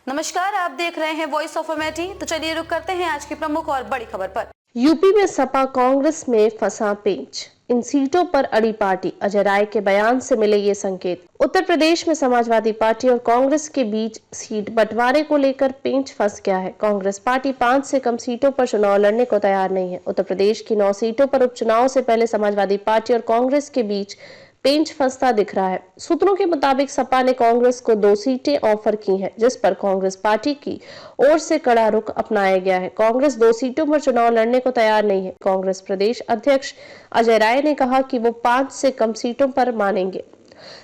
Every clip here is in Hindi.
नमस्कार, आप देख रहे हैं वॉइस ऑफ अमेठी। तो चलिए रुक करते हैं आज की प्रमुख और बड़ी खबर पर। यूपी में सपा कांग्रेस में फंसा पेंच, इन सीटों पर अड़ी पार्टी। अजय राय के बयान से मिले ये संकेत। उत्तर प्रदेश में समाजवादी पार्टी और कांग्रेस के बीच सीट बंटवारे को लेकर पेंच फंस गया है। कांग्रेस पार्टी 5 से कम सीटों पर चुनाव लड़ने को तैयार नहीं है। उत्तर प्रदेश की 9 सीटों पर उपचुनाव से पहले समाजवादी पार्टी और कांग्रेस के बीच पेंच फंसता दिख रहा है। सूत्रों के मुताबिक सपा ने कांग्रेस को 2 सीटें ऑफर की हैं, जिस पर कांग्रेस पार्टी की ओर से कड़ा रुख अपनाया गया है। कांग्रेस 2 सीटों पर चुनाव लड़ने को तैयार नहीं है। कांग्रेस प्रदेश अध्यक्ष अजय राय ने कहा कि वो 5 से कम सीटों पर मानेंगे।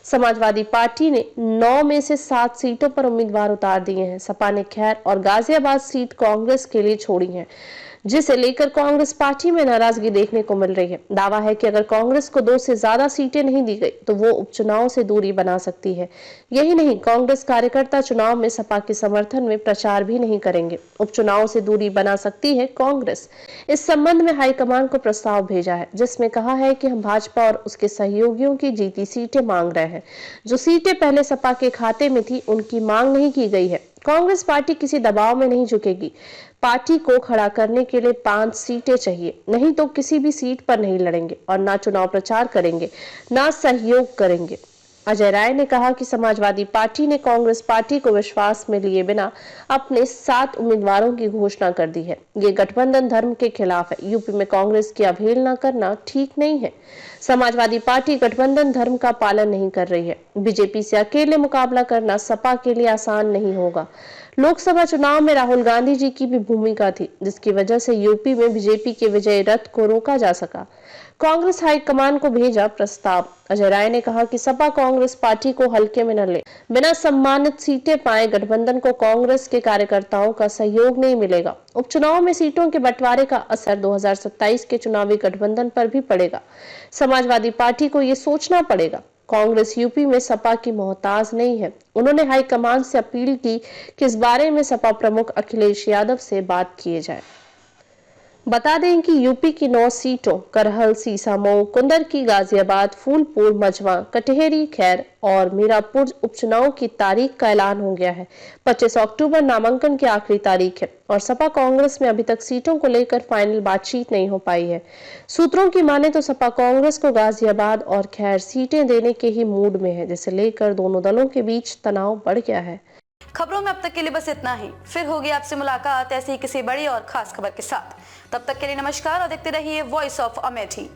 समाजवादी पार्टी ने 9 में से 7 सीटों पर उम्मीदवार उतार दिए हैं। सपा ने खैर और गाजियाबाद सीट कांग्रेस के लिए छोड़ी है, जिसे लेकर कांग्रेस पार्टी में नाराजगी देखने को मिल रही है। दावा है कि अगर कांग्रेस को 2 से ज्यादा सीटें नहीं दी गई तो वो उपचुनाव से दूरी बना सकती है। यही नहीं, कांग्रेस कार्यकर्ता चुनाव में सपा के समर्थन में प्रचार भी नहीं करेंगे। उपचुनाव से दूरी बना सकती है कांग्रेस। इस संबंध में हाईकमान को प्रस्ताव भेजा है, जिसमें कहा है कि हम भाजपा और उसके सहयोगियों की जीती सीटें मांग रहे हैं। जो सीटें पहले सपा के खाते में थी, उनकी मांग नहीं की गई है। कांग्रेस पार्टी किसी दबाव में नहीं झुकेगी। पार्टी को खड़ा करने के लिए 5 सीटें चाहिए, नहीं तो किसी भी सीट पर नहीं लड़ेंगे और ना चुनाव प्रचार करेंगे, ना सहयोग करेंगे। अजय राय ने कहा कि समाजवादी पार्टी ने कांग्रेस पार्टी को विश्वास में लिए बिना अपने 7 उम्मीदवारों की घोषणा कर दी है। ये गठबंधन धर्म के खिलाफ है। यूपी में कांग्रेस की अवहेलना करना ठीक नहीं है। समाजवादी पार्टी गठबंधन धर्म का पालन नहीं कर रही है। बीजेपी से अकेले मुकाबला करना सपा के लिए आसान नहीं होगा। लोकसभा चुनाव में राहुल गांधी जी की भी भूमिका थी, जिसकी वजह से यूपी में बीजेपी के विजय रथ को रोका जा सका। कांग्रेस हाईकमान को भेजा प्रस्ताव। अजय राय ने कहा कि सपा कांग्रेस पार्टी को हल्के में न ले। बिना सम्मानित सीटें पाए गठबंधन को कांग्रेस के कार्यकर्ताओं का सहयोग नहीं मिलेगा। उपचुनाव में सीटों के बंटवारे का असर 2027 के चुनावी गठबंधन पर भी पड़ेगा। समाजवादी पार्टी को ये सोचना पड़ेगा। कांग्रेस यूपी में सपा की मोहताज नहीं है। उन्होंने हाईकमान से अपील की कि इस बारे में सपा प्रमुख अखिलेश यादव से बात किए जाए। बता दें कि यूपी की 9 सीटों करहल, सीसामऊ, कुंदरकी, गाजियाबाद, फूलपुर, मझवा, कटहेरी, खैर और मीरापुर उपचुनाव की तारीख का ऐलान हो गया है। 25 अक्टूबर नामांकन की आखिरी तारीख है और सपा कांग्रेस में अभी तक सीटों को लेकर फाइनल बातचीत नहीं हो पाई है। सूत्रों की माने तो सपा कांग्रेस को गाजियाबाद और खैर सीटें देने के ही मूड में है, जिसे लेकर दोनों दलों के बीच तनाव बढ़ गया है। खबरों में अब तक के लिए बस इतना ही। फिर होगी आपसे मुलाकात ऐसी किसी बड़ी और खास खबर के साथ। तब तक के लिए नमस्कार और देखते रहिए वॉइस ऑफ अमेठी।